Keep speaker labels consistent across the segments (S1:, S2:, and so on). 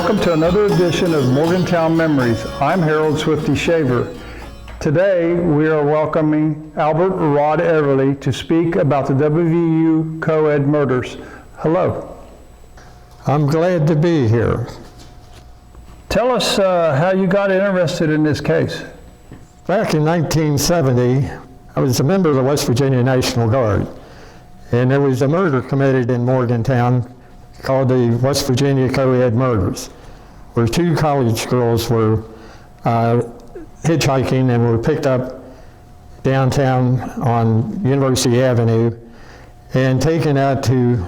S1: Welcome to another edition of Morgantown Memories. I'm Harold Swifty Shaver. Today we are welcoming Albert Rod Everly to speak about the WVU COED murders. Hello.
S2: I'm glad to be here.
S1: Tell us how you got interested in this case.
S2: Back in 1970, I was a member of the West Virginia National Guard, and there was a murder committed in Morgantown called the West Virginia COED murders, where two college girls were hitchhiking and were picked up downtown on University Avenue and taken out to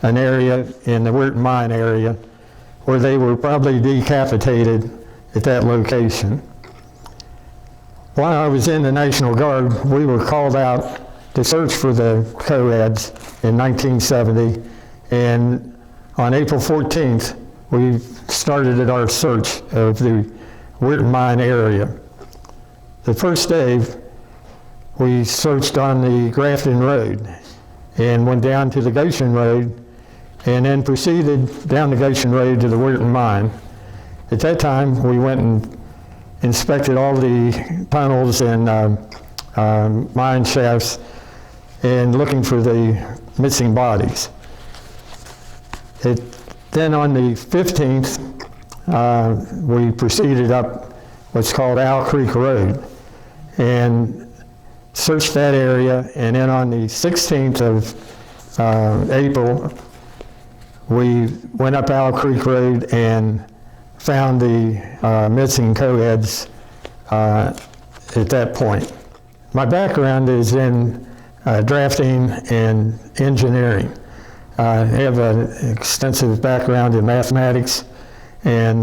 S2: an area in the Weirton Mine area where they were probably decapitated at that location. While I was in the National Guard, we were called out to search for the COEDs in 1970, and on April 14th, we started our search of the Weirton Mine area. The first day, we searched on the Grafton Road and went down to the Goshen Road and then proceeded down the Goshen Road to the Weirton Mine. At that time, we went and inspected all the tunnels and mine shafts and looking for the missing bodies. Then on the 15th, we proceeded up what's called Owl Creek Road and searched that area. And then on the 16th of April, we went up Owl Creek Road and found the missing COEDs at that point. My background is in drafting and engineering. I have an extensive background in mathematics and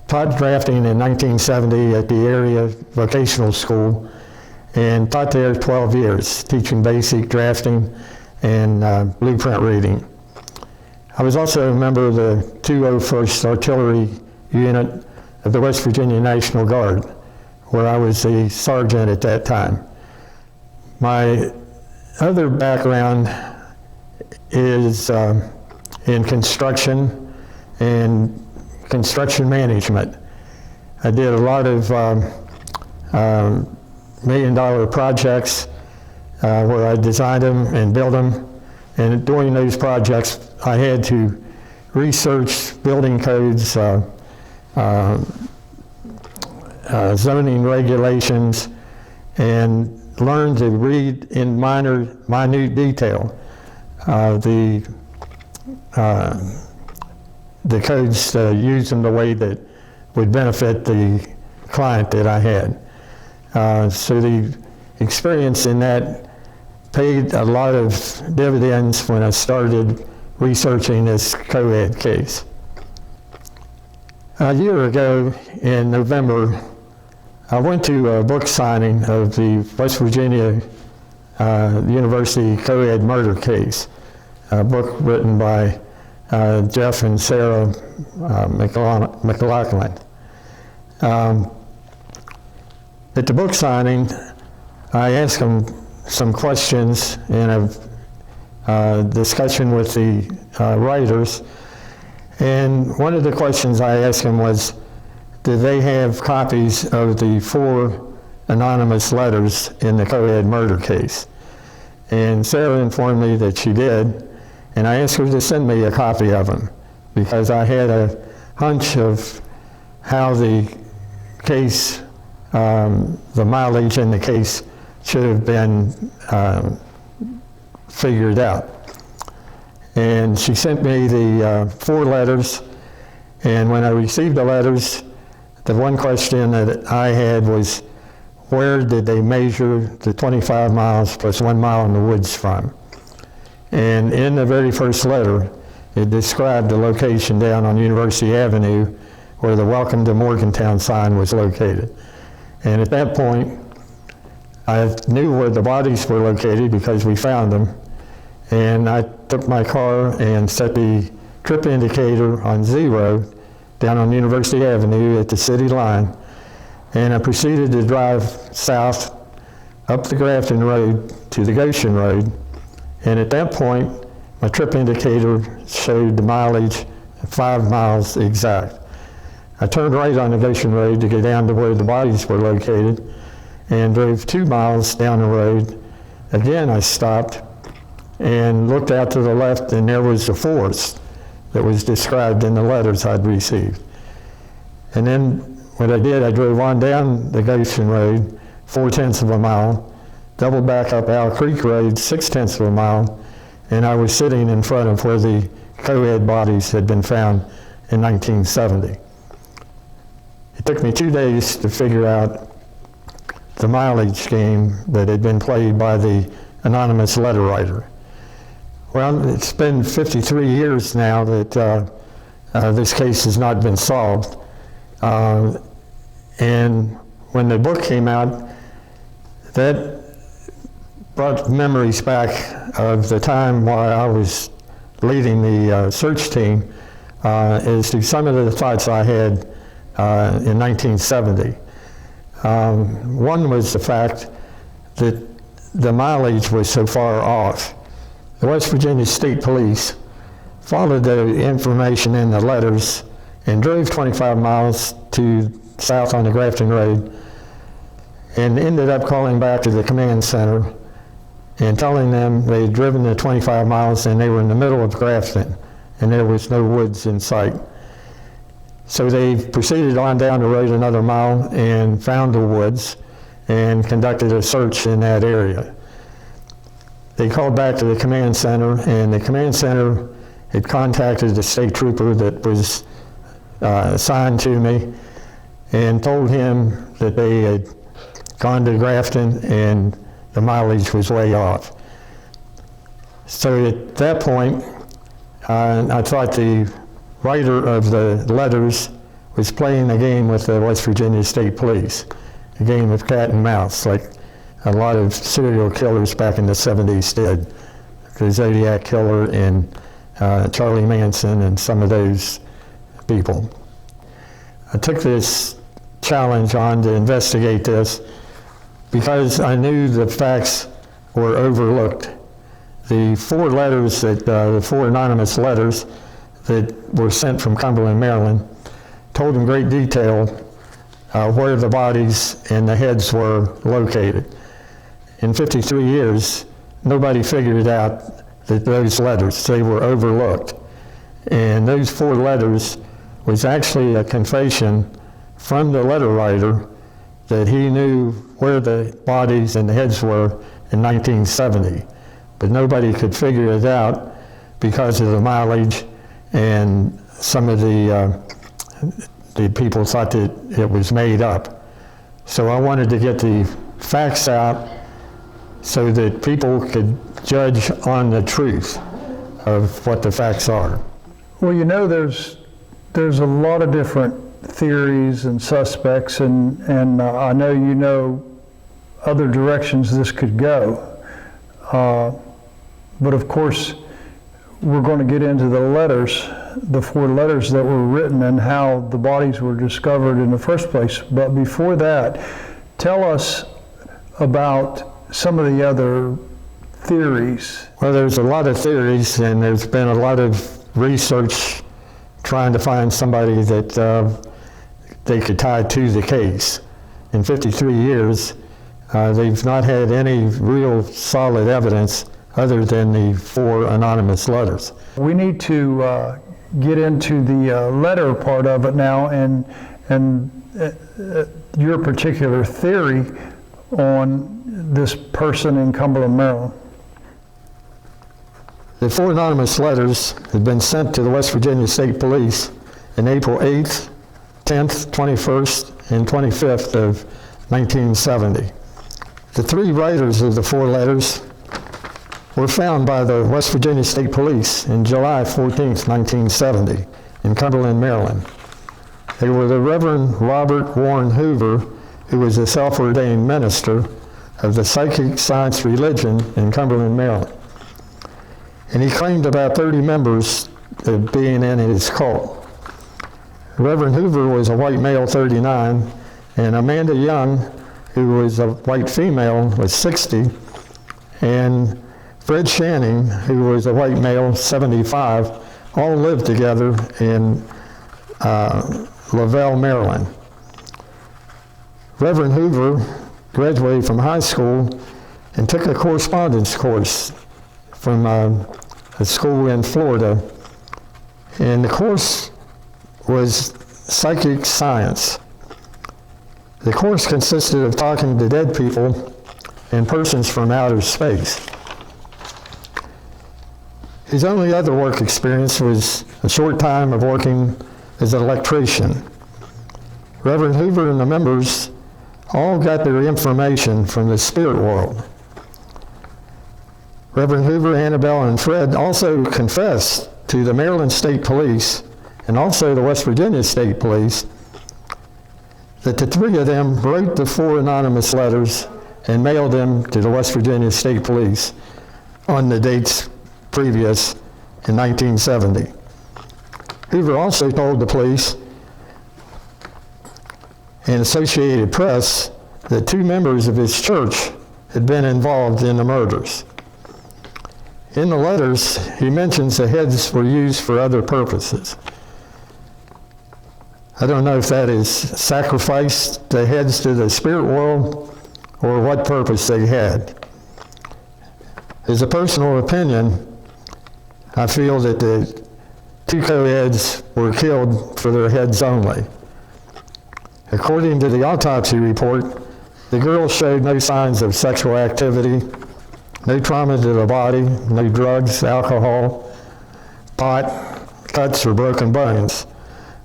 S2: taught drafting in 1970 at the area vocational school and taught there 12 years, teaching basic drafting and blueprint reading. I was also a member of the 201st Artillery Unit of the West Virginia National Guard, where I was a sergeant at that time. My other background is in construction and construction management. I did a lot of million-dollar projects where I designed them and built them, and during those projects I had to research building codes, zoning regulations, and learn to read in minute detail the codes, to use them the way that would benefit the client that I had. So the experience in that paid a lot of dividends when I started researching this COED case. A year ago in November, I went to a book signing of the West Virginia University COED murder case, a book written by Jeff and Sarah McLaughlin. At the book signing, I asked them some questions in a discussion with the writers, and one of the questions I asked them was, do they have copies of the 4 anonymous letters in the COED murder case? And Sarah informed me that she did, and I asked her to send me a copy of them because I had a hunch of how the case, the mileage in the case should have been figured out. And she sent me the 4 letters, and when I received the letters, the one question that I had was, where did they measure the 25 miles plus 1 mile in the woods from? And in the very first letter, it described the location down on University Avenue where the Welcome to Morgantown sign was located. And at that point, I knew where the bodies were located because we found them. And I took my car and set the trip indicator on 0 down on University Avenue at the city line. And I proceeded to drive south up the Grafton Road to the Goshen Road. And at that point, my trip indicator showed the mileage 5 miles exact. I turned right on the Goshen Road to get down to where the bodies were located and drove 2 miles down the road. Again, I stopped and looked out to the left, and there was the forest that was described in the letters I'd received. And then what I did, I drove on down the Goshen Road 4/10 of a mile, doubled back up Owl Creek Road 6/10 of a mile, and I was sitting in front of where the COED bodies had been found in 1970. It took me 2 days to figure out the mileage game that had been played by the anonymous letter writer. Well, it's been 53 years now that this case has not been solved. And when the book came out, that brought memories back of the time while I was leading the search team as to some of the thoughts I had in 1970. One was the fact that the mileage was so far off. The West Virginia State Police followed the information in the letters and drove 25 miles to south on the Grafton Road and ended up calling back to the command center and telling them they had driven the 25 miles and they were in the middle of Grafton and there was no woods in sight. So they proceeded on down the road another mile and found the woods and conducted a search in that area. They called back to the command center, and the command center had contacted the state trooper that was assigned to me and told him that they had gone to Grafton and the mileage was way off. So at that point, I thought the writer of the letters was playing a game with the West Virginia State Police, a game of cat and mouse, like a lot of serial killers back in the 70s did. The Zodiac Killer and Charlie Manson and some of those people. I took this challenge on to investigate this because I knew the facts were overlooked. The 4 letters that, the 4 anonymous letters that were sent from Cumberland, Maryland, told in great detail where the bodies and the heads were located. In 53 years, nobody figured out that those letters, they were overlooked. And those 4 letters was actually a confession from the letter writer that he knew where the bodies and the heads were in 1970. But nobody could figure it out because of the mileage, and some of the people thought that it was made up. So I wanted to get the facts out so that people could judge on the truth of what the facts are.
S1: Well, you know, there's a lot of different theories and suspects, and I know you know other directions this could go. But of course, we're going to get into the letters, the 4 letters that were written and how the bodies were discovered in the first place. But before that, tell us about some of the other theories.
S2: Well, there's a lot of theories, and there's been a lot of research trying to find somebody that they could tie to the case. In 53 years, they've not had any real solid evidence other than the 4 anonymous letters.
S1: We need to get into the letter part of it now, and your particular theory on this person in Cumberland, Maryland.
S2: The 4 anonymous letters had been sent to the West Virginia State Police in April 8th, 10th, 21st, and 25th of 1970. The 3 writers of the 4 letters were found by the West Virginia State Police in July 14th, 1970, in Cumberland, Maryland. They were the Reverend Robert Warren Hoover, who was a self-ordained minister of the psychic science religion in Cumberland, Maryland. And he claimed about 30 members of being in his cult. Reverend Hoover was a white male, 39, and Amanda Young, who was a white female, was 60, and Fred Channing, who was a white male, 75, all lived together in Lavelle, Maryland. Reverend Hoover graduated from high school and took a correspondence course from a school in Florida. And the course was psychic science. The course consisted of talking to dead people and persons from outer space. His only other work experience was a short time of working as an electrician. Reverend Hoover and the members all got their information from the spirit world. Reverend Hoover, Annabelle, and Fred also confessed to the Maryland State Police and also the West Virginia State Police that the three of them wrote the 4 anonymous letters and mailed them to the West Virginia State Police on the dates previous in 1970. Hoover also told the police and Associated Press that 2 members of his church had been involved in the murders. In the letters, he mentions the heads were used for other purposes. I don't know if that is sacrificed the heads to the spirit world or what purpose they had. As a personal opinion, I feel that the 2 coeds were killed for their heads only. According to the autopsy report, the girls showed no signs of sexual activity, no trauma to the body, no drugs, alcohol, pot, cuts, or broken bones.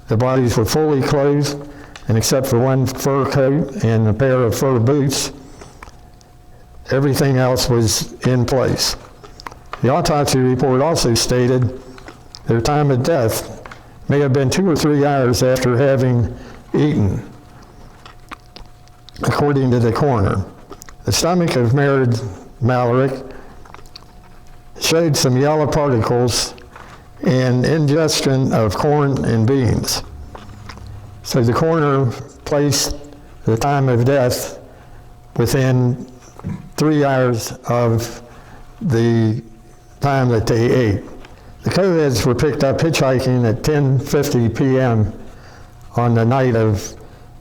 S2: The bodies were fully clothed, and except for 1 fur coat and a pair of fur boots, everything else was in place. The autopsy report also stated their time of death may have been 2 or 3 hours after having eaten, according to the coroner. The stomach of Malarik showed some yellow particles and ingestion of corn and beans. So the coroner placed the time of death within 3 hours of the time that they ate. The coeds were picked up hitchhiking at 10:50 p.m. on the night of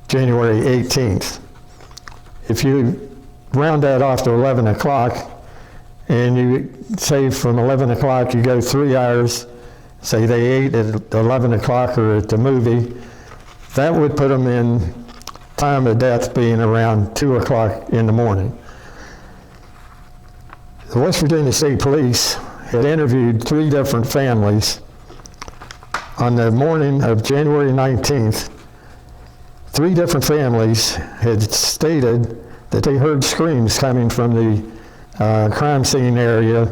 S2: January 18th. If you round that off to 11 o'clock, and you say from 11 o'clock you go 3 hours, say they ate at 11 o'clock or at the movie, that would put them in time of death being around 2 o'clock in the morning. The West Virginia State Police had interviewed 3 different families. On the morning of January 19th, 3 different families had stated that they heard screams coming from the crime scene area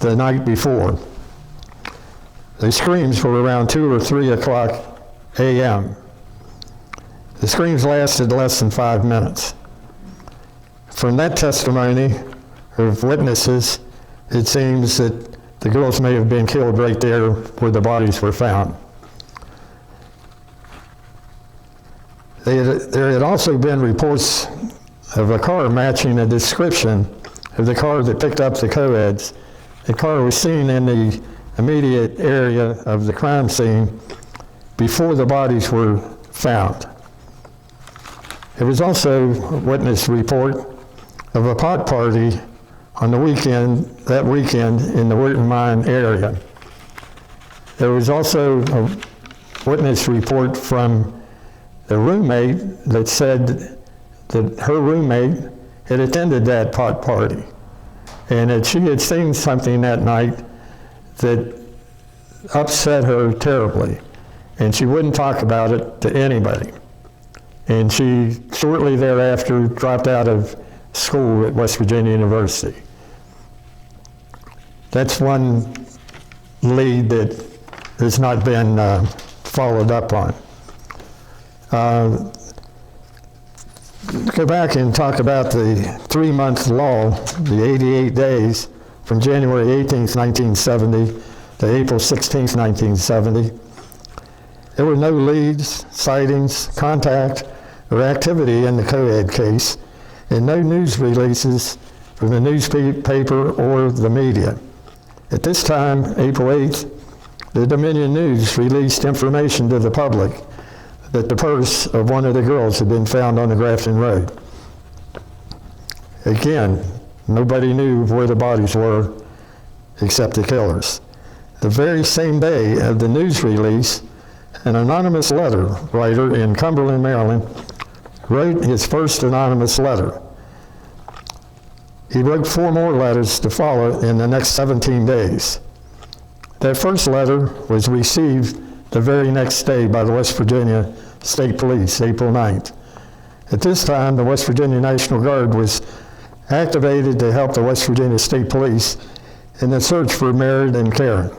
S2: the night before. The screams were around 2 or 3 o'clock a.m. The screams lasted less than 5 minutes. From that testimony of witnesses, it seems that the girls may have been killed right there where the bodies were found. There had also been reports of a car matching a description of the car that picked up the coeds. The car was seen in the immediate area of the crime scene before the bodies were found. There was also a witness report of a pot party on the weekend, that weekend in the Wheaton Mine area. There was also a witness report from the roommate that said that her roommate had attended that pot party and that she had seen something that night that upset her terribly, and she wouldn't talk about it to anybody. And she shortly thereafter dropped out of school at West Virginia University. That's one lead that has not been followed up on. Go back and talk about the 3-month law, the 88 days from January 18th, 1970 to April 16th, 1970. There were no leads, sightings, contact, or activity in the COED case, and no news releases from the newspaper or the media. At this time, April 8th, the Dominion News released information to the public that the purse of one of the girls had been found on the Grafton Road. Again, nobody knew where the bodies were except the killers. The very same day of the news release, an anonymous letter writer in Cumberland, Maryland, wrote his first anonymous letter. He wrote 4 more letters to follow in the next 17 days. That first letter was received the very next day by the West Virginia State Police, April 9th. At this time, the West Virginia National Guard was activated to help the West Virginia State Police in the search for Merritt and Karen.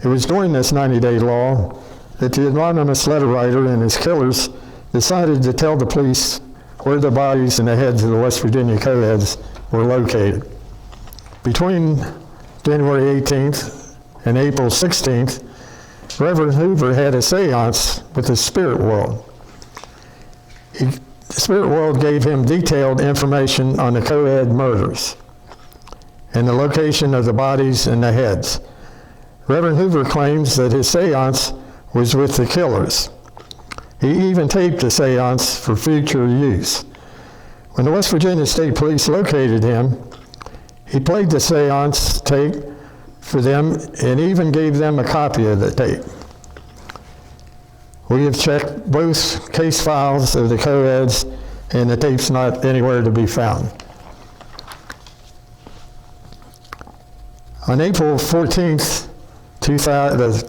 S2: It was during this 90-day law that the anonymous letter writer and his killers decided to tell the police where the bodies and the heads of the West Virginia coeds were located. Between January 18th and April 16th, Reverend Hoover had a seance with the spirit world. The spirit world gave him detailed information on the co-ed murders and the location of the bodies and the heads. Reverend Hoover claims that his seance was with the killers. He even taped the seance for future use. When the West Virginia State Police located him, he played the seance tape for them and even gave them a copy of the tape. We have checked both case files of the co-eds, and the tape's not anywhere to be found. On April 14th, the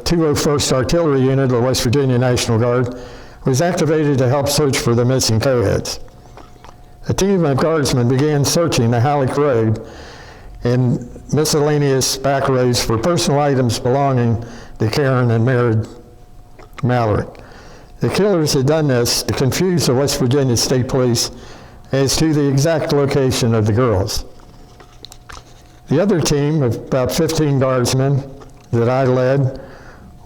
S2: 201st Artillery Unit of the West Virginia National Guard was activated to help search for the missing co-eds. A team of guardsmen began searching the Halleck Road and miscellaneous back roads for personal items belonging to Karen and Merritt Malarik. The killers had done this to confuse the West Virginia State Police as to the exact location of the girls. The other team of about 15 guardsmen that I led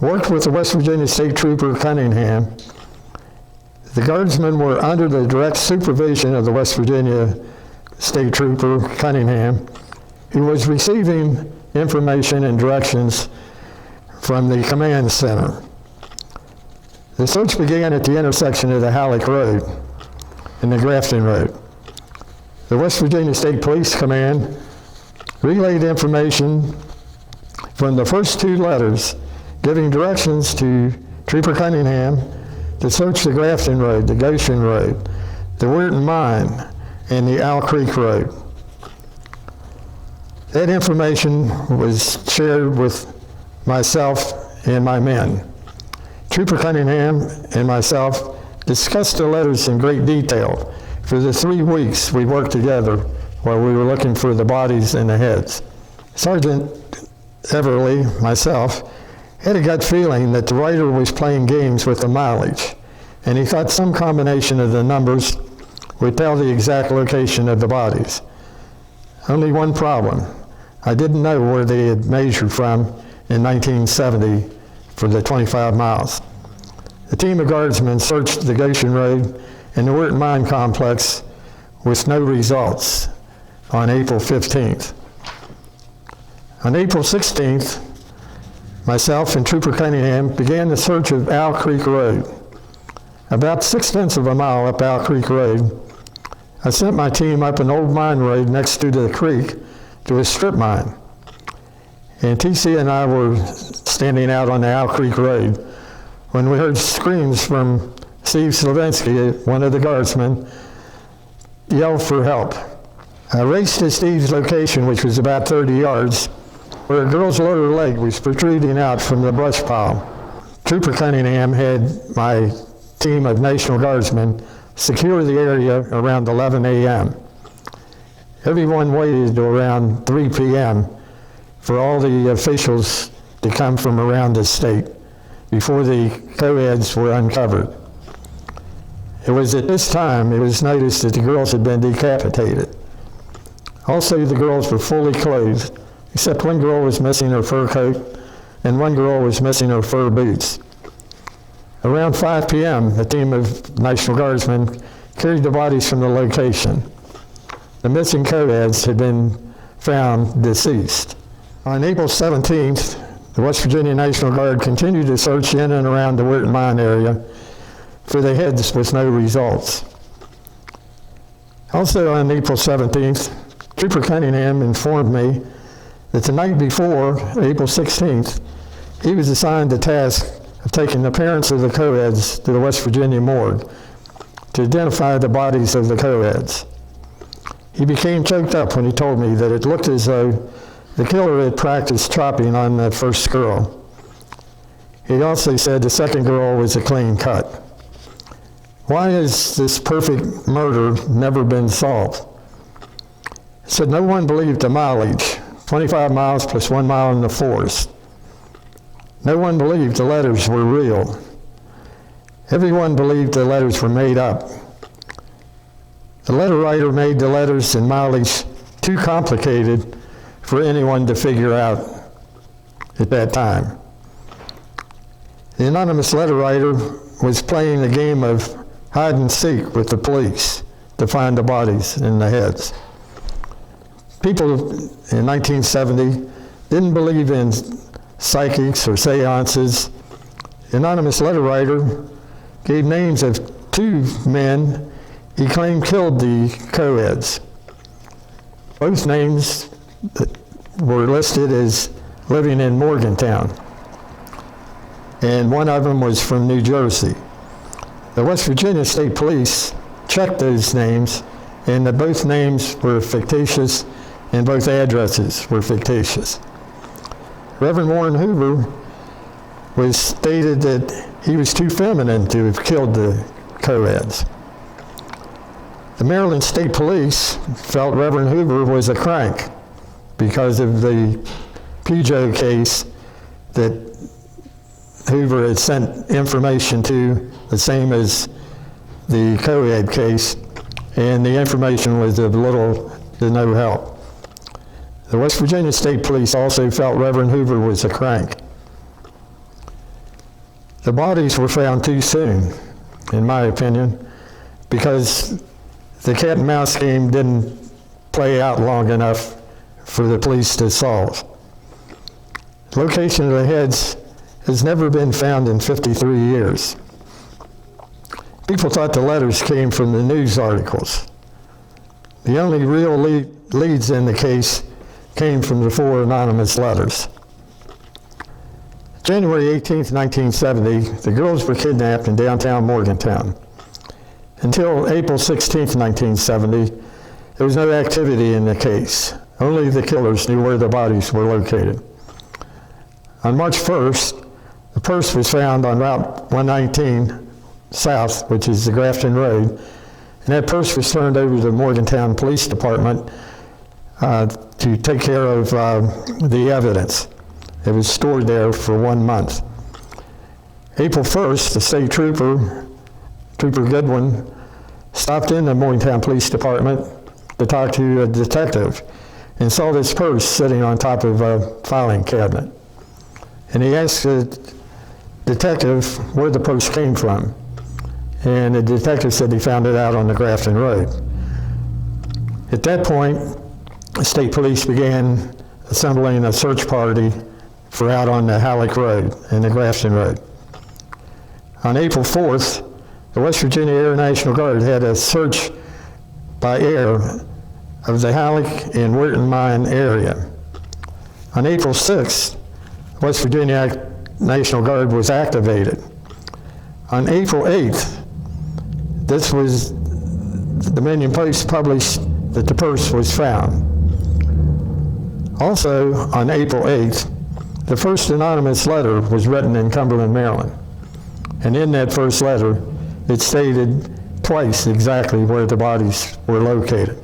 S2: worked with the West Virginia State Trooper Cunningham. The guardsmen were under the direct supervision of the West Virginia State Trooper Cunningham, who was receiving information and directions from the command center. The search began at the intersection of the Halleck Road and the Grafton Road. The West Virginia State Police Command relayed information from the first 2 letters, giving directions to Trooper Cunningham to search the Grafton Road, the Goshen Road, the Weirton Mine, and the Owl Creek Road. That information was shared with myself and my men. Trooper Cunningham and myself discussed the letters in great detail for the 3 weeks we worked together while we were looking for the bodies and the heads. Sergeant Everly, myself, had a gut feeling that the writer was playing games with the mileage, and he thought some combination of the numbers would tell the exact location of the bodies. Only one problem. I didn't know where they had measured from in 1970 for the 25 miles. The team of guardsmen searched the Goshen Road and the Weirton Mine complex with no results on April 15th. On April 16th, myself and Trooper Cunningham began the search of Owl Creek Road. About 6/10 of a mile up Owl Creek Road, I sent my team up an old mine road next to the creek to a strip mine. And TC and I were standing out on the Owl Creek Road when we heard screams from Steve Slavinsky, one of the guardsmen, yell for help. I raced to Steve's location, which was about 30 yards, where a girl's lower leg was protruding out from the brush pile. Trooper Cunningham had my team of National Guardsmen secure the area around 11 a.m. Everyone waited to around 3 p.m. for all the officials to come from around the state before the co-eds were uncovered. It was at this time it was noticed that the girls had been decapitated. Also, the girls were fully clothed, except one girl was missing her fur coat and one girl was missing her fur boots. Around 5 p.m., a team of National Guardsmen carried the bodies from the location. The missing co-eds had been found deceased. On April 17th, the West Virginia National Guard continued to search in and around the Weirton Mine area for the heads with no results. Also on April 17th, Trooper Cunningham informed me that the night before, April 16th, he was assigned the task of taking the parents of the coeds to the West Virginia morgue to identify the bodies of the coeds. He became choked up when he told me that it looked as though the killer had practiced chopping on the first girl. He also said the second girl was a clean cut. Why has this perfect murder never been solved? He said no one believed the mileage, 25 miles plus 1 mile in the forest. No one believed the letters were real. Everyone believed the letters were made up. The letter writer made the letters and mileage too complicated for anyone to figure out at that time. The anonymous letter writer was playing a game of hide and seek with the police to find the bodies and the heads. People in 1970 didn't believe in psychics or seances. The anonymous letter writer gave names of 2 men he claimed killed the coeds. Both names were listed as living in Morgantown, and one of them was from New Jersey. The West Virginia State Police checked those names, and that both names were fictitious and both addresses were fictitious. Reverend Warren Hoover was stated that he was too feminine to have killed the coeds. The Maryland State Police felt Reverend Hoover was a crank because of the Pujo case that Hoover had sent information to, the same as the COED case, and the information was of little to no help. The West Virginia State Police also felt Reverend Hoover was a crank. The bodies were found too soon, in my opinion, because the cat and mouse game didn't play out long enough for the police to solve. The location of the heads has never been found in 53 years. People thought the letters came from the news articles. The only real leads in the case came from the 4 anonymous letters. January 18th, 1970, the girls were kidnapped in downtown Morgantown. Until April 16th, 1970, there was no activity in the case. Only the killers knew where the bodies were located. On March 1st, the purse was found on Route 119 South, which is the Grafton Road, and that purse was turned over to the Morgantown Police Department to take care of the evidence. It was stored there for 1 month. April 1st, the state trooper, Trooper Goodwin, stopped in the Morgantown Police Department to talk to a detective and saw this purse sitting on top of a filing cabinet. And he asked the detective where the purse came from. And the detective said he found it out on the Grafton Road. At that point, the state police began assembling a search party for out on the Halleck Road and the Grafton Road. On April 4th, the West Virginia Air National Guard had a search by air of the Halleck and Weirton Mine area. On April 6th, West Virginia National Guard was activated. On April 8th, this was, the Dominion Post published that the purse was found. Also, on April 8th, the first anonymous letter was written in Cumberland, Maryland. And in that first letter, it stated twice exactly where the bodies were located.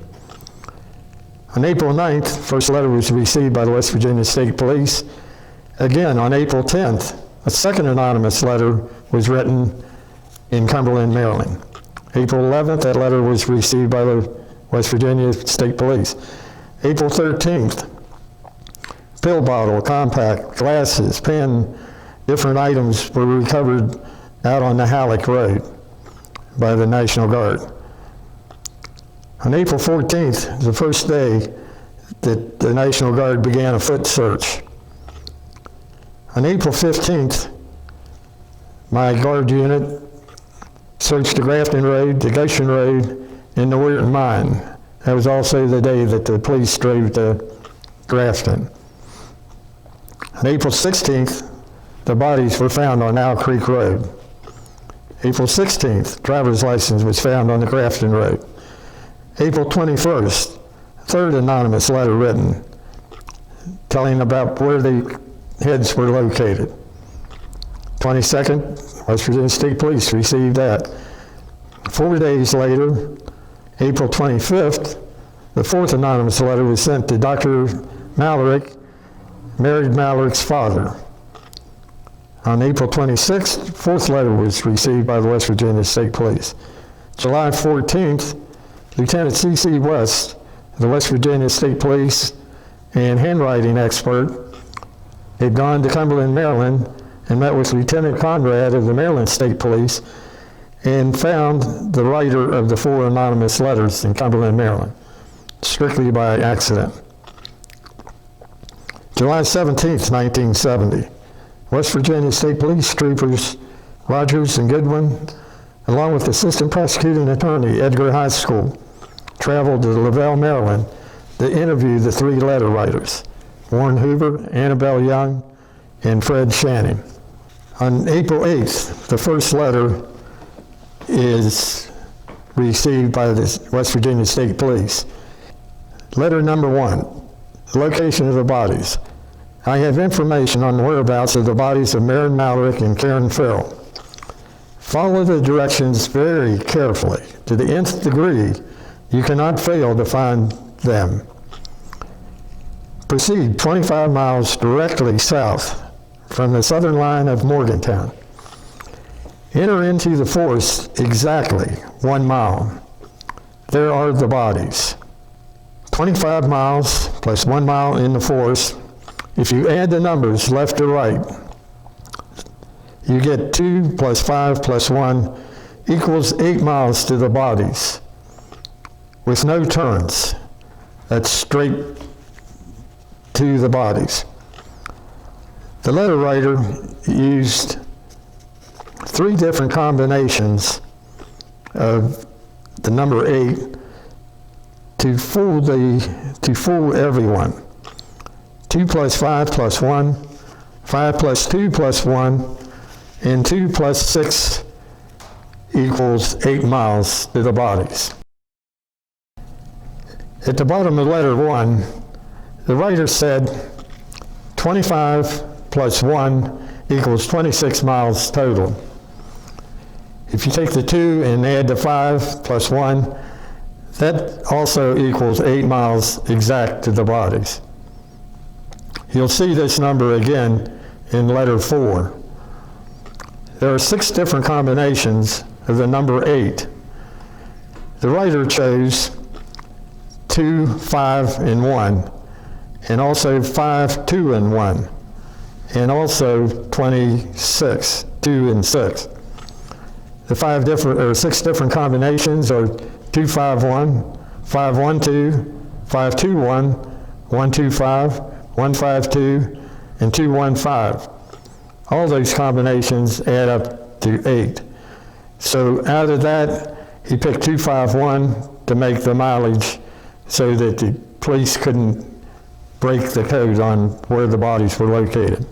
S2: On April 9th, the first letter was received by the West Virginia State Police. Again, on April 10th, a second anonymous letter was written in Cumberland, Maryland. April 11th, that letter was received by the West Virginia State Police. April 13th, pill bottle, compact, glasses, pen, different items were recovered out on the Halleck Road by the National Guard. On April 14th, the first day that the National Guard began a foot search. On April 15th, my guard unit searched the Grafton Road, the Goshen Road, and the Weirton Mine. That was also the day that the police drove to Grafton. On April 16th, the bodies were found on Owl Creek Road. April 16th, driver's license was found on the Grafton Road. April 21st, third anonymous letter written telling about where the heads were located. 22nd, West Virginia State Police received that. 4 days later, April 25th, the fourth anonymous letter was sent to Dr. Malarik, married Malarik's father. On April 26th, fourth letter was received by the West Virginia State Police. July 14th, Lieutenant C.C. West, the West Virginia State Police and handwriting expert, had gone to Cumberland, Maryland, and met with Lieutenant Conrad of the Maryland State Police and found the writer of the 4 anonymous letters in Cumberland, Maryland, strictly by accident. July 17th, 1970, West Virginia State Police troopers Rogers and Goodwin, along with Assistant Prosecuting Attorney Edgar Highschool, traveled to Lavelle, Maryland to interview the 3 letter writers, Warren Hoover, Annabelle Young, and Fred Shanning. On April 8th, the first letter is received by the West Virginia State Police. Letter number 1, the location of the bodies. I have information on the whereabouts of the bodies of Maren Malarik and Karen Ferrell. Follow the directions very carefully. To the nth degree, you cannot fail to find them. Proceed 25 miles directly south from the southern line of Morgantown. Enter into the forest exactly 1 mile. There are the bodies. 25 miles plus 1 mile in the forest. If you add the numbers left to right, you get 2 plus 5 plus 1 equals 8 miles to the bodies with no turns. That's straight to the bodies. The letter writer used 3 different combinations of the number 8 to fool everyone. 2 plus 5 plus 1, 5 plus 2 plus 1, and 2 plus 6 equals 8 miles to the bodies. At the bottom of letter 1, the writer said 25 plus 1 equals 26 miles total. If you take the 2 and add the 5 plus 1, that also equals 8 miles exact to the bodies. You'll see this number again in letter 4. There are 6 different combinations of the number 8. The writer chose 2, 5, and 1, and also 5, 2, and 1, and also 26, 2, and 6. The 6 different combinations are 2, 5, 1, 5, 1, 2, 5, 2, 1, 1, 2, 5, 1, 5, 2, and 2, 1, 5. All those combinations add up to 8. So out of that, he picked 2, 5, 1 to make the mileage so that the police couldn't break the code on where the bodies were located.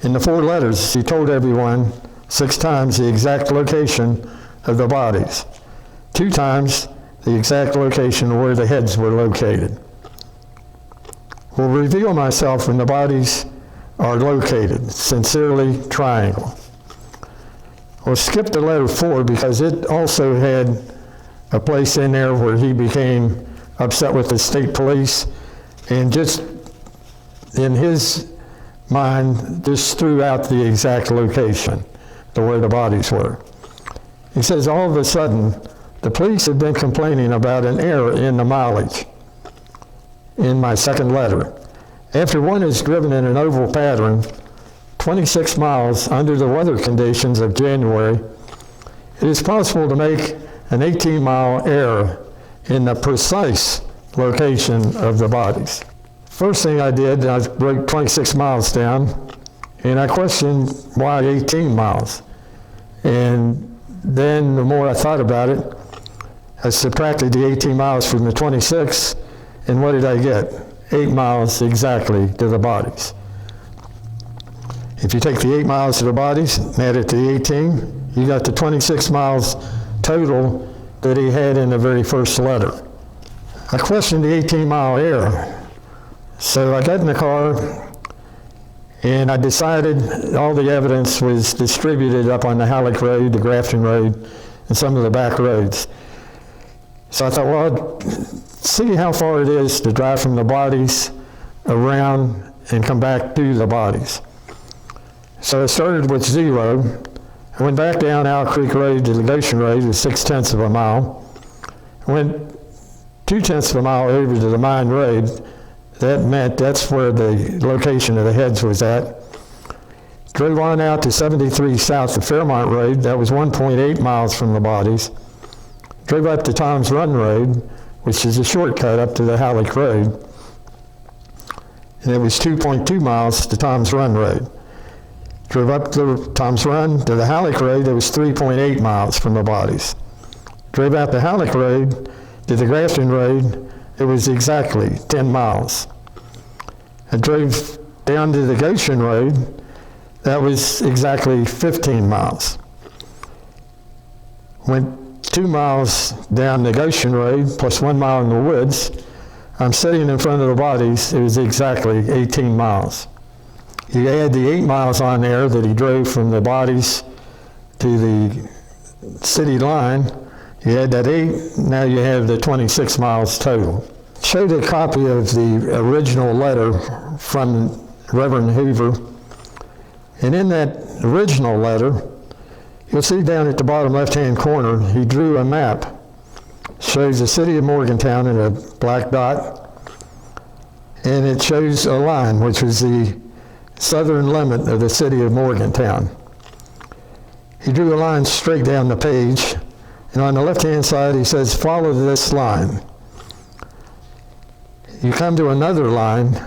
S2: In the 4 letters, he told everyone 6 times the exact location of the bodies, 2 times the exact location where the heads were located. Will reveal myself when the bodies are located. Sincerely, Triangle. We'll skip to letter 4 because it also had a place in there where he became upset with the state police and just in his mind just threw out the exact location to where the bodies were. He says all of a sudden the police have been complaining about an error in the mileage in my second letter. After one is driven in an oval pattern 26 miles under the weather conditions of January, it is possible to make an 18-mile error in the precise location of the bodies. First thing I did, I broke 26 miles down, and I questioned why 18 miles. And then the more I thought about it, I subtracted the 18 miles from the 26, and what did I get? 8 miles exactly to the bodies. If you take the 8 miles to the bodies and add it to the 18, you got the 26 miles total that he had in the very first letter. I questioned the 18-mile error. So I got in the car, and I decided all the evidence was distributed up on the Halleck Road, the Grafton Road, and some of the back roads. So I thought, well, see how far it is to drive from the bodies around and come back to the bodies. So I started with 0. I went back down Owl Creek Road to the Goshen Road with 0.6 of a mile. I went 0.2 of a mile over to the Mine Road. That meant that's where the location of the heads was at. Drove on out to 73 south of Fairmont Road. That was 1.8 miles from the bodies. Drove up to Tom's Run Road, which is a shortcut up to the Halleck Road. And it was 2.2 miles to Tom's Run Road. Drove up to Tom's Run to the Halleck Road. It was 3.8 miles from the bodies. Drove out the Halleck Road to the Grafton Road. It was exactly 10 miles. I drove down to the Goshen Road. That was exactly 15 miles. Went 2 miles down the Goshen Road, plus 1 mile in the woods. I'm sitting in front of the bodies. It was exactly 18 miles. You add the 8 miles on there that he drove from the bodies to the city line. You add that 8, now you have the 26 miles total. Showed a copy of the original letter from Reverend Hoover. And in that original letter, you'll see down at the bottom left-hand corner, he drew a map. Shows the city of Morgantown in a black dot. And it shows a line, which was the southern limit of the city of Morgantown. He drew a line straight down the page. And on the left-hand side, he says, follow this line. You come to another line,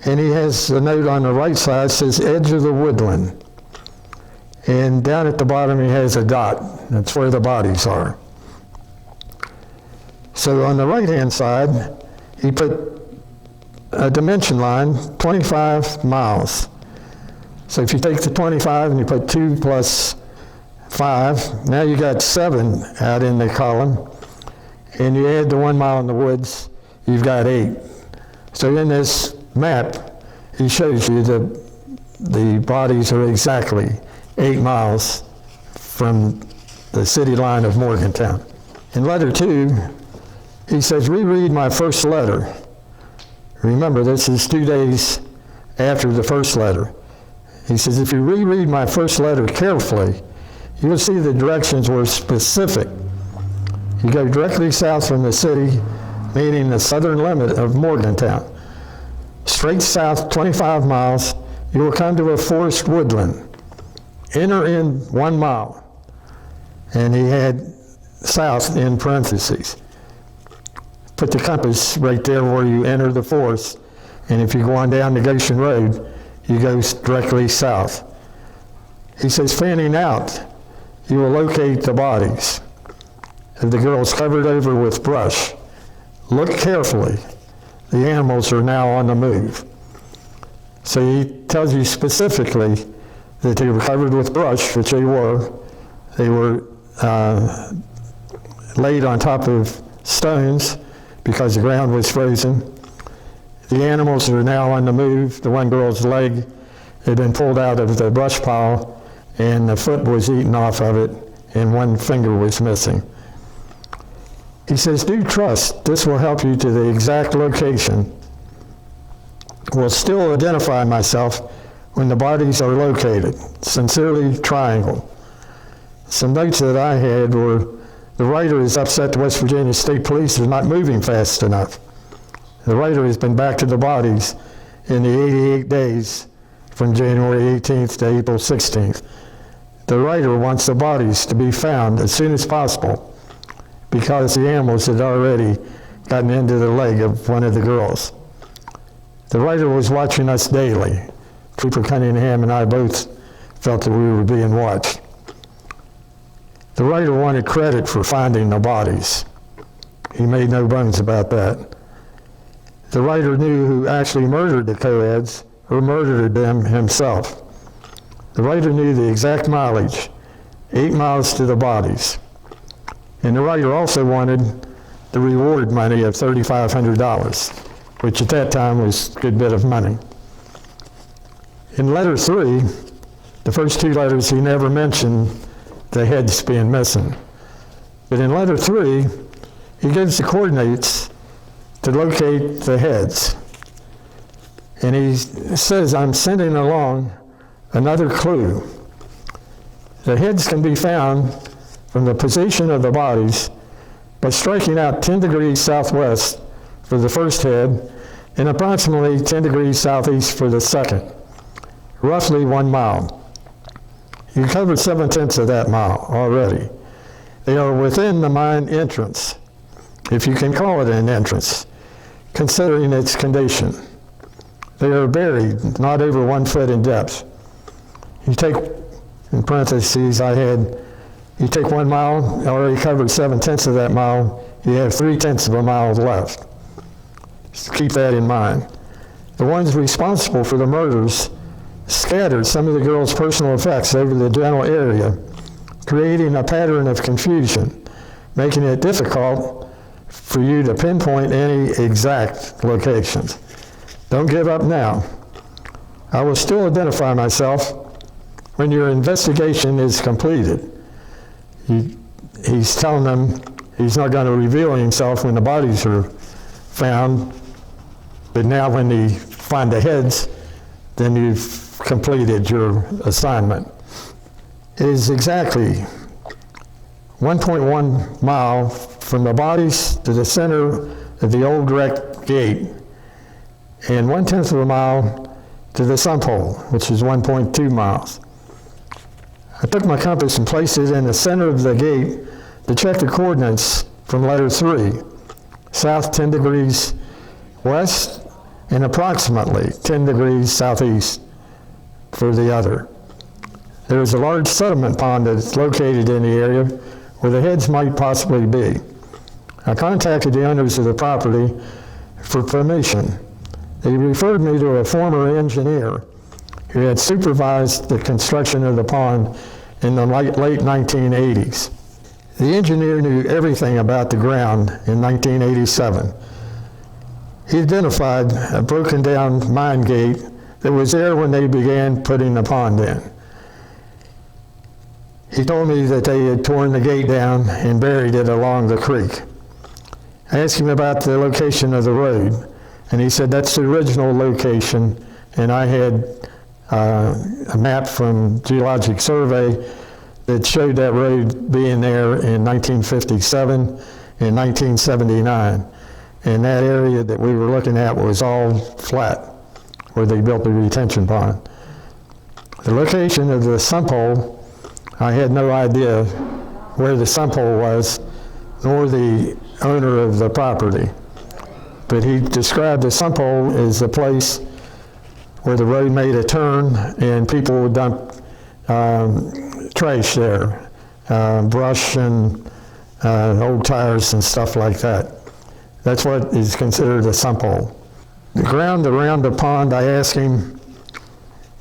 S2: and he has a note on the right side that says, edge of the woodland. And down at the bottom, he has a dot. That's where the bodies are. So on the right-hand side, he put a dimension line, 25 miles. So if you take the 25 and you put 2 plus 5, now you got 7 out in the column, and you add the 1 mile in the woods, you've got 8. So in this map, he shows you that the bodies are exactly 8 miles from the city line of Morgantown. In letter 2, he says, reread my first letter. Remember, this is 2 days after the first letter. He says, if you reread my first letter carefully, you'll see the directions were specific. You go directly south from the city, meaning the southern limit of Morgantown. Straight south 25 miles, you will come to a forest woodland. Enter in 1 mile. And he had south in parentheses. Put the compass right there where you enter the forest, and if you go on down the Goshen Road, you go directly south. He says, fanning out, you will locate the bodies of the girls covered over with brush. Look carefully. The animals are now on the move. So he tells you specifically that they were covered with brush, which they were. They were laid on top of stones because the ground was frozen. The animals are now on the move. The one girl's leg had been pulled out of the brush pile, and the foot was eaten off of it, and one finger was missing. He says, do trust, this will help you to the exact location. Will still identify myself when the bodies are located. Sincerely, Triangle. Some notes that I had were, the writer is upset the West Virginia State Police are not moving fast enough. The writer has been back to the bodies in the 88 days from January 18th to April 16th. The writer wants the bodies to be found as soon as possible because the animals had already gotten into the leg of one of the girls. The writer was watching us daily. Trooper Cunningham and I both felt that we were being watched. The writer wanted credit for finding the bodies. He made no bones about that. The writer knew who actually murdered the coeds or murdered them himself. The writer knew the exact mileage, 8 miles to the bodies. And the writer also wanted the reward money of $3,500, which at that time was a good bit of money. In letter 3, the first 2 letters, he never mentioned the heads being missing. But in letter 3, he gives the coordinates to locate the heads. And he says, I'm sending along another clue. The heads can be found from the position of the bodies by striking out 10 degrees southwest for the first head and approximately 10 degrees southeast for the second, roughly 1 mile. You covered 7/10 of that mile already. They are within the mine entrance, if you can call it an entrance, considering its condition. They are buried not over 1 foot in depth. You take, in parentheses, you take 1 mile, already covered 7/10 of that mile, you have 3/10 of a mile left. Just keep that in mind. The ones responsible for the murders scattered some of the girls' personal effects over the general area, creating a pattern of confusion, making it difficult for you to pinpoint any exact locations. Don't give up now. I will still identify myself when your investigation is completed. He's telling them he's not going to reveal himself when the bodies are found, but now when they find the heads, then you've completed your assignment. It is exactly 1.1 mile from the bodies to the center of the old wrecked gate, and 1/10 of a mile to the sump hole, which is 1.2 miles. I took my compass and placed it in the center of the gate to check the coordinates from letter 3, south 10 degrees west and approximately 10 degrees southeast for the other. There is a large settlement pond that's located in the area where the heads might possibly be. I contacted the owners of the property for permission. They referred me to a former engineer who had supervised the construction of the pond in the late 1980s. The engineer knew everything about the ground in 1987. He identified a broken down mine gate that was there when they began putting the pond in. He told me that they had torn the gate down and buried it along the creek. I asked him about the location of the road, and he said that's the original location, and I had a map from Geologic Survey that showed that road being there in 1957 and 1979. And that area that we were looking at was all flat, where they built the retention pond. The location of the sump hole, I had no idea where the sump hole was, nor the owner of the property. But he described the sump hole as a place where the road made a turn and people would dump trash there, brush and old tires and stuff like that. That's what is considered a sump hole. The ground around the pond, I asked him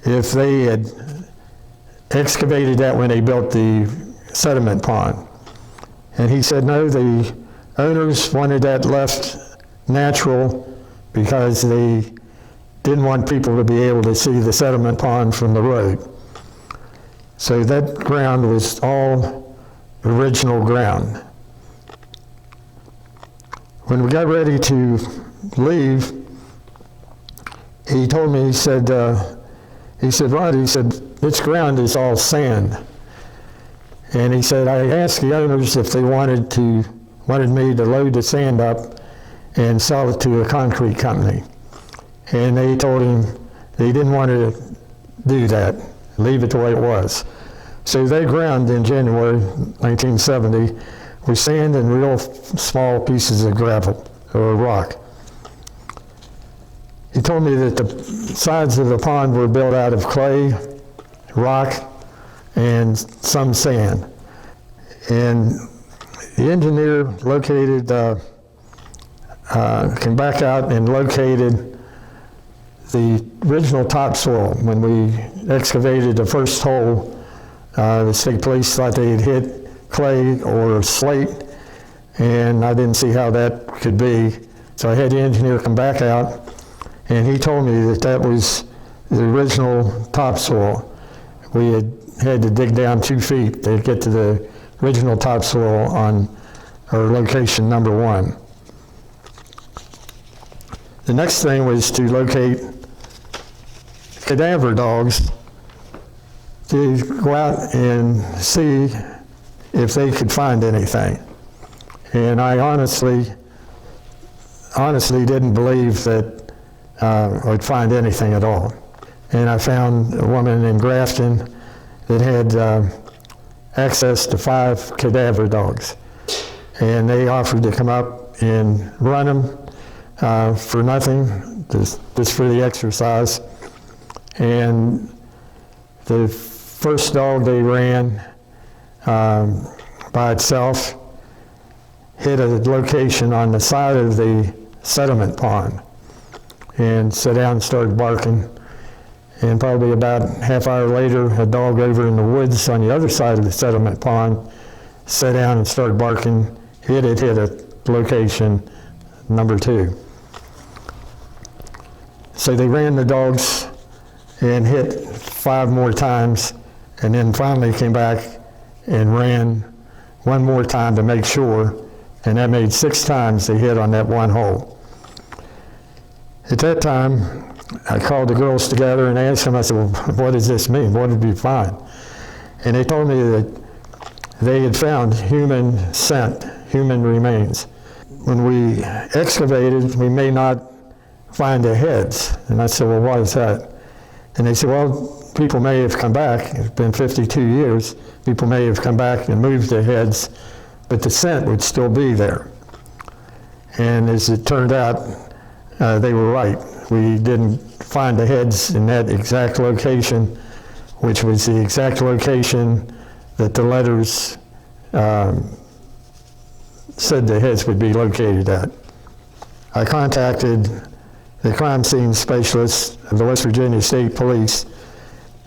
S2: if they had excavated that when they built the sediment pond. And he said no, the owners wanted that left natural because they didn't want people to be able to see the sediment pond from the road. So that ground was all original ground. When we got ready to leave, he told me, he said, Rod, he said, this ground is all sand. And he said, I asked the owners if they wanted me to load the sand up and sell it to a concrete company. And they told him they didn't want to do that, leave it the way it was. So they ground in January 1970 with sand and real small pieces of gravel or rock. He told me that the sides of the pond were built out of clay, rock, and some sand. And the engineer located, came back out and located the original topsoil. When we excavated the first hole, the state police thought they had hit clay or slate, and I didn't see how that could be. So I had the engineer come back out, and he told me that that was the original topsoil. We had to dig down 2 feet to get to the original topsoil on our location number 1. The next thing was to locate cadaver dogs to go out and see if they could find anything. And I honestly didn't believe that I'd find anything at all. And I found a woman in Grafton that had access to 5 cadaver dogs. And they offered to come up and run them for nothing, just for the exercise. And the first dog they ran by itself hit a location on the side of the sediment pond and sat down and started barking. And probably about a half hour later, a dog over in the woods on the other side of the sediment pond sat down and started barking. Hit a location number 2. So they ran the dogs and hit 5 more times, and then finally came back and ran 1 more time to make sure, and that made 6 times they hit on that 1 hole. At that time, I called the girls together and asked them, I said, well, what does this mean? What did we find? And they told me that they had found human scent, human remains. When we excavated, we may not find the heads. And I said, well, why is that? And they said, well, people may have come back. It's been 52 years. People may have come back and moved the heads, but the scent would still be there. And as it turned out, they were right. We didn't find the heads in that exact location, which was the exact location that the letters said the heads would be located at. I contacted the crime scene specialist of the West Virginia State Police,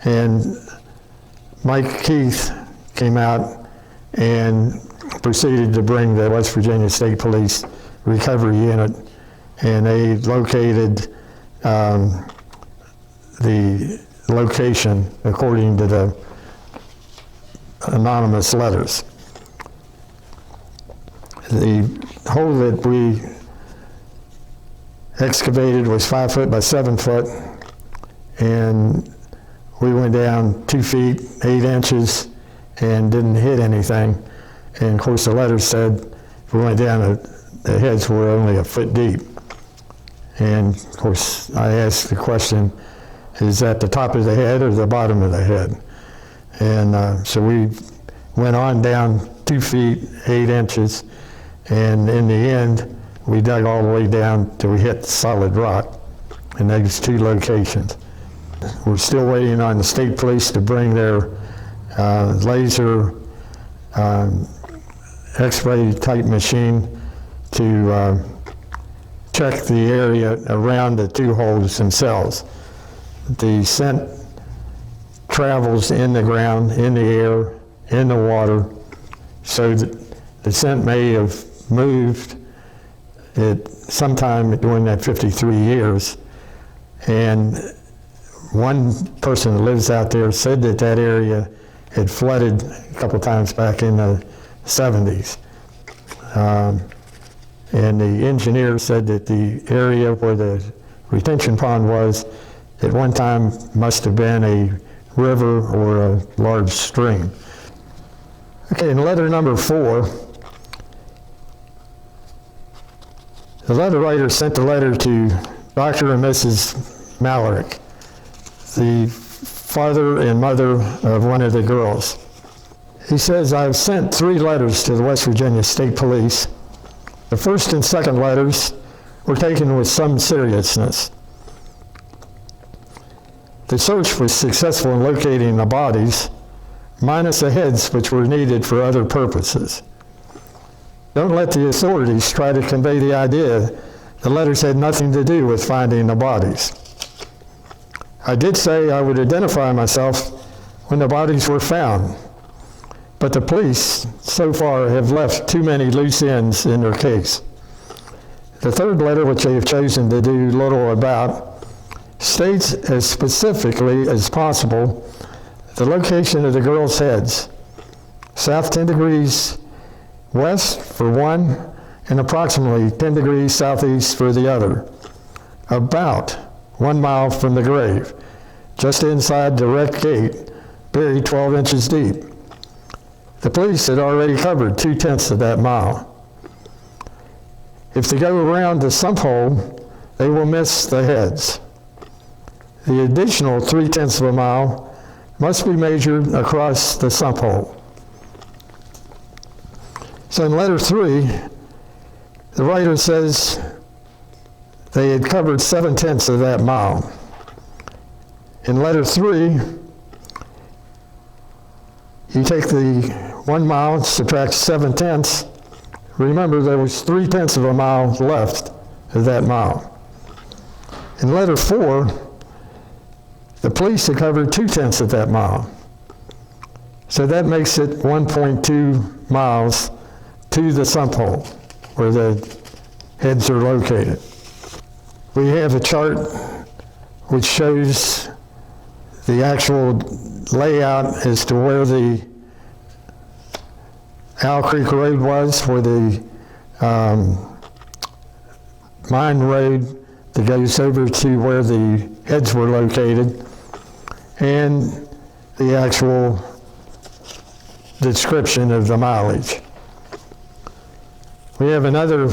S2: and Mike Keith came out and proceeded to bring the West Virginia State Police recovery unit, and they located the location according to the anonymous letters. The hole that we excavated was 5 foot by 7 foot, and we went down 2 feet, 8 inches, and didn't hit anything. And of course the letters said if we went down, the heads were only 1 foot deep. And of course I asked the question, is that the top of the head or the bottom of the head? And so we went on down 2 feet, 8 inches, and in the end, we dug all the way down till we hit solid rock in those 2 locations. We're still waiting on the state police to bring their laser X-ray type machine to check the area around the 2 holes themselves. The scent travels in the ground, in the air, in the water, so that the scent may have moved at sometime during that 53 years. And one person that lives out there said that that area had flooded a couple times back in the 70s. And the engineer said that the area where the retention pond was at one time must have been a river or a large stream. Okay, in letter number 4, the letter writer sent the letter to Dr. and Mrs. Malarik, the father and mother of one of the girls. He says, I've sent 3 letters to the West Virginia State Police. The first and second letters were taken with some seriousness. The search was successful in locating the bodies, minus the heads which were needed for other purposes. Don't let the authorities try to convey the idea the letters had nothing to do with finding the bodies. I did say I would identify myself when the bodies were found, but the police so far have left too many loose ends in their case. The third letter, which they have chosen to do little about, states as specifically as possible the location of the girls' heads, south 10 degrees west for one, and approximately 10 degrees southeast for the other, about 1 mile from the grave, just inside the wreck gate, buried 12 inches deep. The police had already covered 2/10 of that mile. If they go around the sump hole, they will miss the heads. The additional 3/10 of a mile must be measured across the sump hole. So in letter 3, the writer says they had covered 7/10 of that mile. In letter 3, you take the 1 mile, subtract 7/10. Remember, there was 3/10 of a mile left of that mile. In letter 4, the police had covered 2/10 of that mile. So that makes it 1.2 miles to the sump hole where the heads are located. We have a chart which shows the actual layout as to where the Owl Creek Road was, where the mine road that goes over to where the heads were located, and the actual description of the mileage. We have another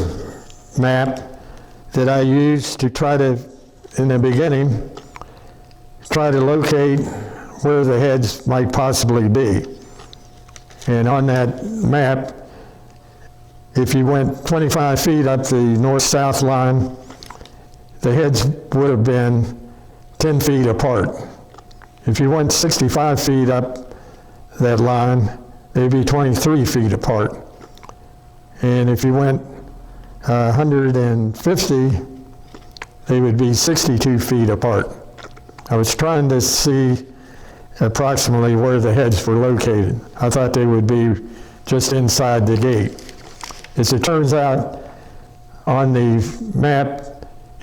S2: map that I used to try to, in the beginning, try to locate where the heads might possibly be. And on that map, if you went 25 feet up the north-south line, the heads would have been 10 feet apart. If you went 65 feet up that line, they'd be 23 feet apart. And if you went 150, they would be 62 feet apart. I was trying to see approximately where the heads were located. I thought they would be just inside the gate. As it turns out, on the map,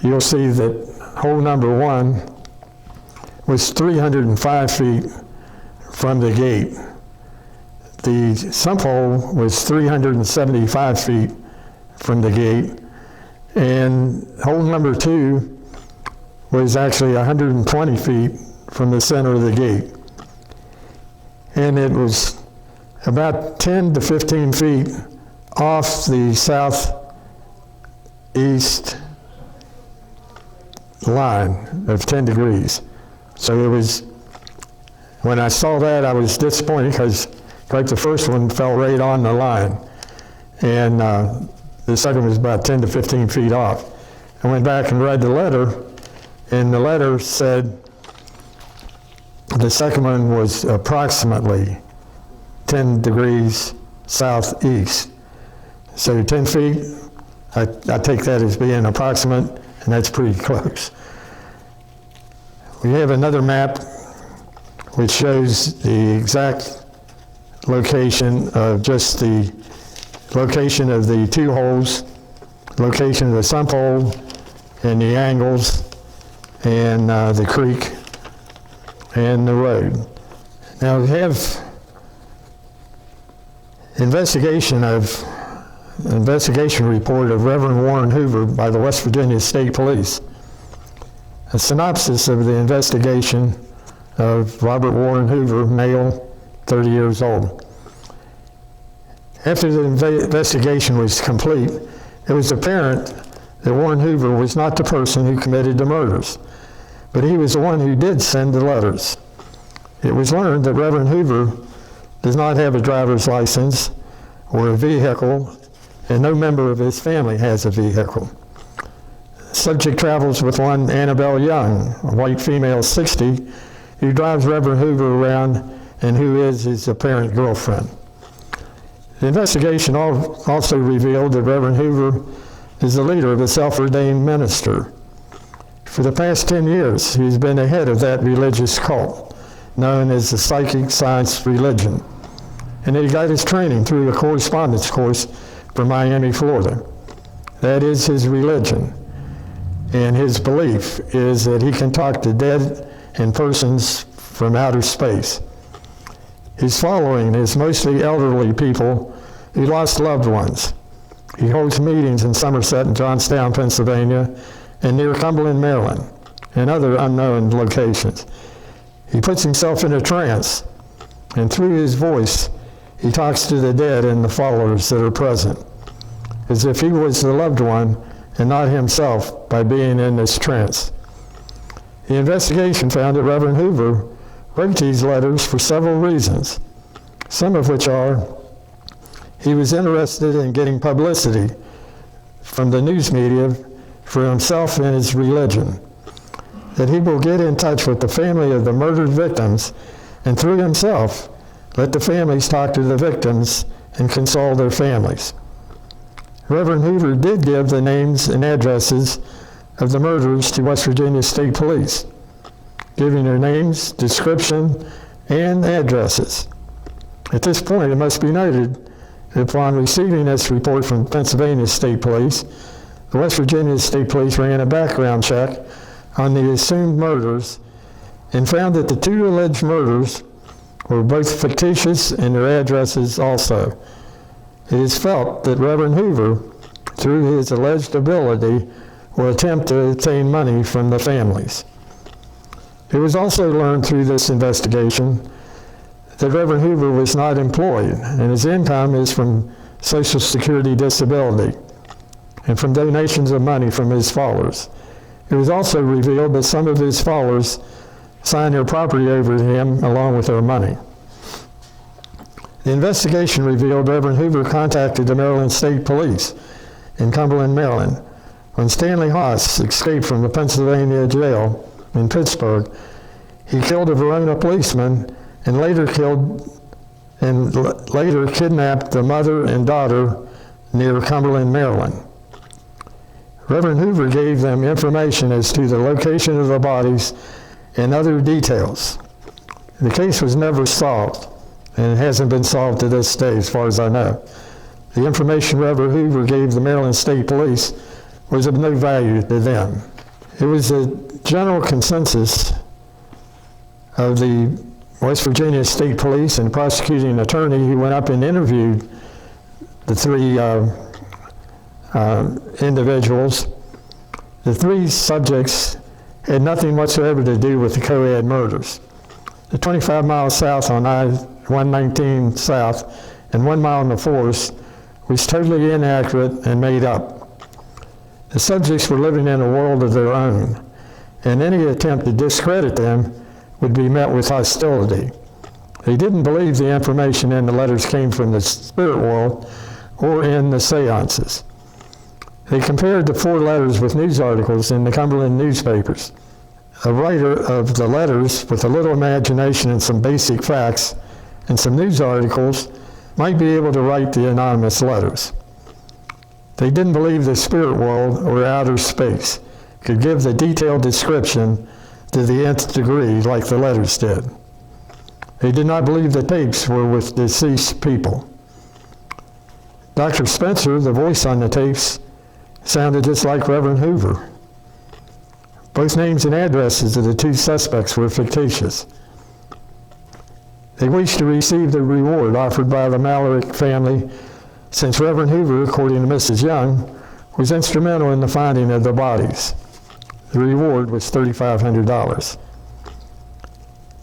S2: you'll see that hole number 1 was 305 feet from the gate. The sump hole was 375 feet from the gate, and hole number 2 was actually 120 feet from the center of the gate. And it was about 10 to 15 feet off the southeast line of 10 degrees. So it was, when I saw that, I was disappointed because like the first one fell right on the line. And the second was about 10 to 15 feet off. I went back and read the letter, and the letter said the second one was approximately 10 degrees southeast. So 10 feet, I take that as being approximate, and that's pretty close. We have another map which shows the exact location of just the location of the 2 holes, location of the sump hole, and the angles, and the creek, and the road. Now we have investigation report of Reverend Warren Hoover by the West Virginia State Police. A synopsis of the investigation of Robert Warren Hoover, male, 30 years old. After the investigation was complete, it was apparent that Warren Hoover was not the person who committed the murders, but he was the one who did send the letters. It was learned that Reverend Hoover does not have a driver's license or a vehicle, and no member of his family has a vehicle. subject travels with one Annabelle Young, a white female 60, who drives Reverend Hoover around and who is his apparent girlfriend. The investigation also revealed that Reverend Hoover is the leader of a self-ordained minister. For the past 10 years, he's been the head of that religious cult, known as the Psychic Science Religion. And he got his training through a correspondence course from Miami, Florida. That is his religion. And his belief is that he can talk to dead and persons from outer space. His following is mostly elderly people who lost loved ones. He holds meetings in Somerset and Johnstown, Pennsylvania, and near Cumberland, Maryland, and other unknown locations. He puts himself in a trance, and through his voice, he talks to the dead and the followers that are present, as if he was the loved one and not himself by being in this trance. The investigation found that Reverend Hoover wrote these letters for several reasons, some of which are he was interested in getting publicity from the news media for himself and his religion, that he will get in touch with the family of the murdered victims and through himself let the families talk to the victims and console their families. Reverend Hoover did give the names and addresses of the murderers to West Virginia State Police, giving their names, description, and addresses. At this point, it must be noted that upon receiving this report from Pennsylvania State Police, the West Virginia State Police ran a background check on the assumed murders and found that the two alleged murders were both fictitious and their addresses also. It is felt that Reverend Hoover, through his alleged ability, will attempt to obtain money from the families. It was also learned through this investigation that Reverend Hoover was not employed, and his income is from Social Security disability and from donations of money from his followers. It was also revealed that some of his followers signed their property over to him along with their money. The investigation revealed Reverend Hoover contacted the Maryland State Police in Cumberland, Maryland, when Stanley Haas escaped from the Pennsylvania jail in Pittsburgh. He killed a Verona policeman and later kidnapped the mother and daughter near Cumberland, Maryland. Reverend Hoover gave them information as to the location of the bodies and other details. The case was never solved, and it hasn't been solved to this day, as far as I know. The information Reverend Hoover gave the Maryland State Police was of no value to them. It was a general consensus of the West Virginia State Police and prosecuting attorney who went up and interviewed the three individuals. The three subjects had nothing whatsoever to do with the COED murders. The 25 miles south on I-119 South and 1 mile in the forest was totally inaccurate and made up. The subjects were living in a world of their own, and any attempt to discredit them would be met with hostility. They didn't believe the information in the letters came from the spirit world or in the seances. They compared the 4 letters with news articles in the Cumberland newspapers. A writer of the letters with a little imagination and some basic facts and some news articles might be able to write the anonymous letters. They didn't believe the spirit world or outer space could give the detailed description to the nth degree like the letters did. They did not believe the tapes were with deceased people. Dr. Spencer, the voice on the tapes, sounded just like Reverend Hoover. Both names and addresses of the 2 suspects were fictitious. They wished to receive the reward offered by the Malarik family, since Reverend Hoover, according to Mrs. Young, was instrumental in the finding of the bodies. The reward was $3,500.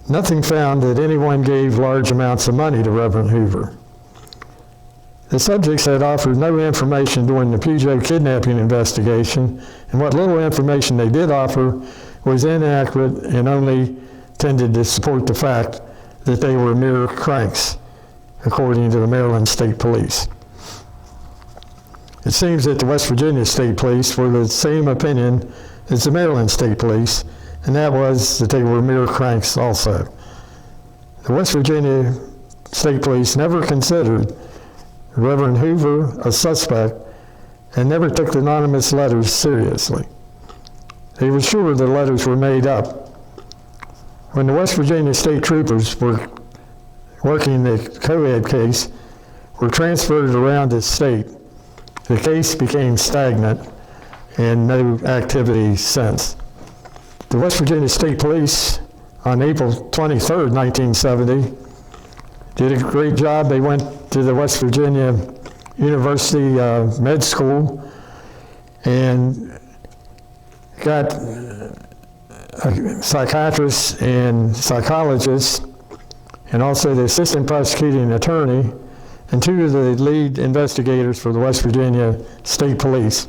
S2: Nothing found that anyone gave large amounts of money to Reverend Hoover. The subjects had offered no information during the Puget kidnapping investigation, and what little information they did offer was inaccurate and only tended to support the fact that they were mere cranks, according to the Maryland State Police. It seems that the West Virginia State Police were the same opinion as the Maryland State Police, and that was that they were mere cranks also. The West Virginia State Police never considered Reverend Hoover a suspect and never took the anonymous letters seriously. They were sure the letters were made up. When the West Virginia State Troopers were working the COED case, were transferred around the state, the case became stagnant and no activity since. The West Virginia State Police on April 23rd, 1970, did a great job. They went to the West Virginia University Med School and got psychiatrists and psychologists, and also the assistant prosecuting attorney, and two of the lead investigators for the West Virginia State Police,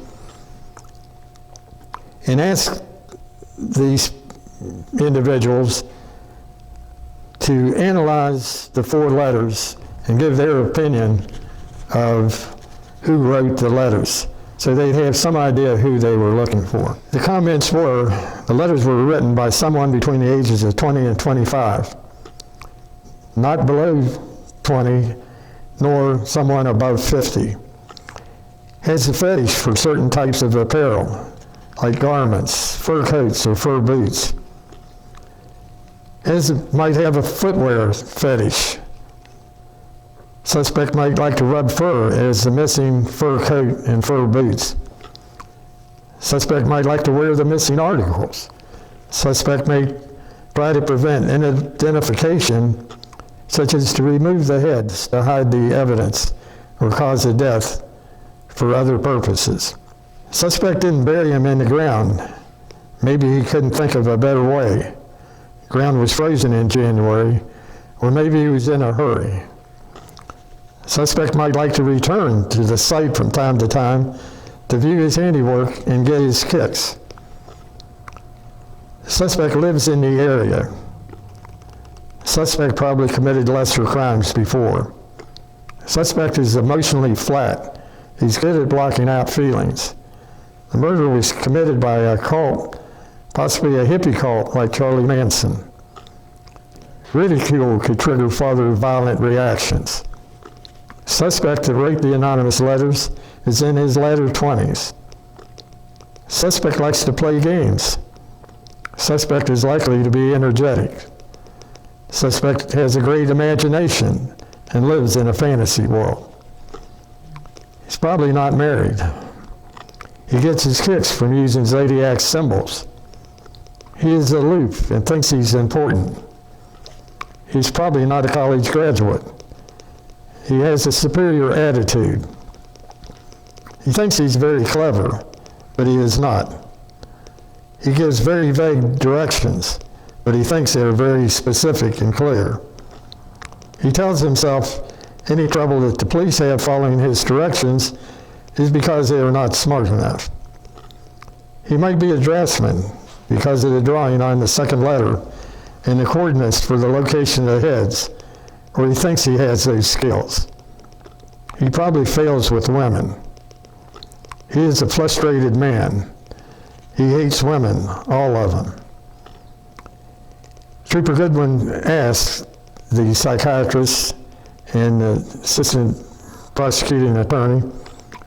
S2: and asked these individuals to analyze the 4 letters and give their opinion of who wrote the letters, so they'd have some idea who they were looking for. The comments were, the letters were written by someone between the ages of 20 and 25, not below 20, nor someone above 50. Has a fetish for certain types of apparel, like garments, fur coats, or fur boots. Might have a footwear fetish. Suspect might like to rub fur as the missing fur coat and fur boots. Suspect might like to wear the missing articles. Suspect may try to prevent identification, such as to remove the heads to hide the evidence or cause a death for other purposes. Suspect didn't bury him in the ground. Maybe he couldn't think of a better way. The ground was frozen in January, or maybe he was in a hurry. Suspect might like to return to the site from time to time to view his handiwork and get his kicks. Suspect lives in the area. Suspect probably committed lesser crimes before. Suspect is emotionally flat. He's good at blocking out feelings. The murder was committed by a cult, possibly a hippie cult like Charlie Manson. Ridicule could trigger further violent reactions. Suspect that wrote the anonymous letters is in his later 20s. Suspect likes to play games. Suspect is likely to be energetic. Suspect has a great imagination and lives in a fantasy world. He's probably not married. He gets his kicks from using zodiac symbols. He is aloof and thinks he's important. He's probably not a college graduate. He has a superior attitude. He thinks he's very clever, but he is not. He gives very vague directions, but he thinks they're very specific and clear. He tells himself any trouble that the police have following his directions is because they are not smart enough. He might be a draftsman because of the drawing on the second letter and the coordinates for the location of the heads, or he thinks he has those skills. He probably fails with women. He is a frustrated man. He hates women, all of them. Trooper Goodwin asked the psychiatrist and the assistant prosecuting attorney,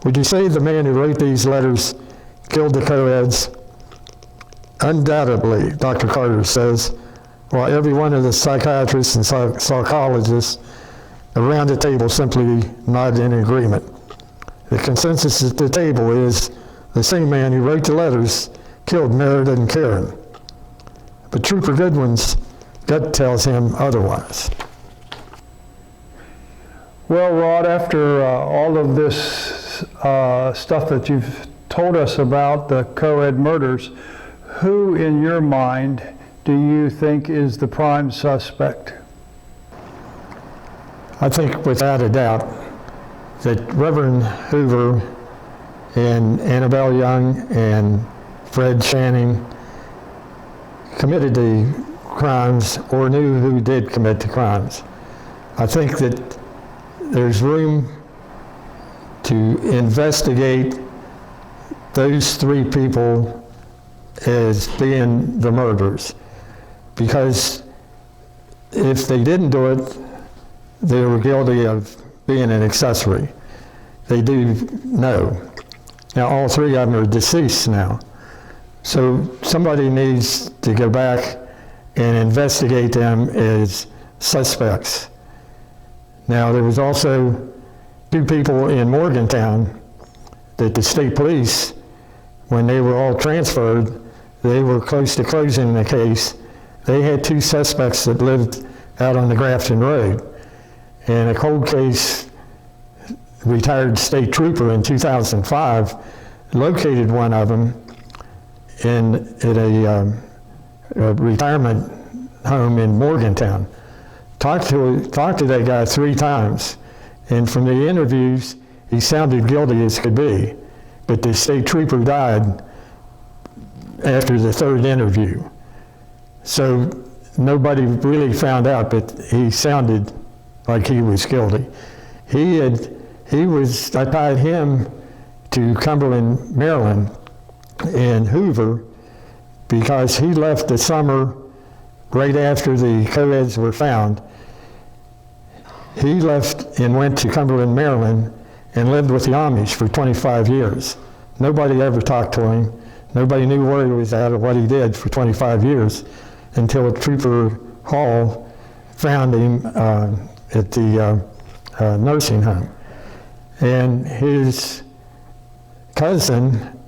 S2: would you say the man who wrote these letters killed the coeds? Undoubtedly, Dr. Carter says, while every one of the psychiatrists and psychologists around the table simply nodded in agreement. The consensus at the table is the same man who wrote the letters killed Meredith and Karen. But Trooper Goodwin's gut tells him otherwise.
S1: Well, Rod, after all of this stuff that you've told us about the COED murders, who in your mind do you think is the prime suspect?
S2: I think without a doubt that Reverend Hoover and Annabelle Young and Fred Channing committed the crimes or knew who did commit the crimes. I think that there's room to investigate those 3 people as being the murderers. Because if they didn't do it, they were guilty of being an accessory. They do know. Now, all 3 of them are deceased now. So somebody needs to go back and investigate them as suspects. Now, there was also 2 people in Morgantown that the state police, when they were all transferred, they were close to closing the case. They had 2 suspects that lived out on the Grafton Road. And a cold case retired state trooper in 2005 located one of them at a retirement home in Morgantown. Talked to that guy 3 times, and from the interviews, he sounded guilty as could be, but the state trooper died after the 3rd interview. So nobody really found out, but he sounded like he was guilty. I tied him to Cumberland, Maryland, and Hoover, because he left the summer right after the coeds were found. He left and went to Cumberland, Maryland, and lived with the Amish for 25 years. Nobody ever talked to him. Nobody knew where he was at or what he did for 25 years until Trooper Hall found him at the nursing home. And his cousin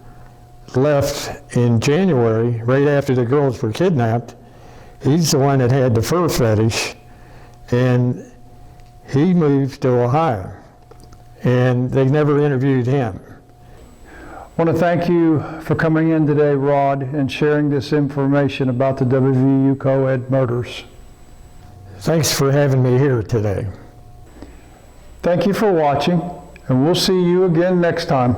S2: left in January, right after the girls were kidnapped. He's the one that had the fur fetish, and he moved to Ohio, and they never interviewed him.
S1: I want to thank you for coming in today, Rod, and sharing this information about the WVU COED murders.
S2: Thanks for having me here today.
S1: Thank you for watching, and we'll see you again next time.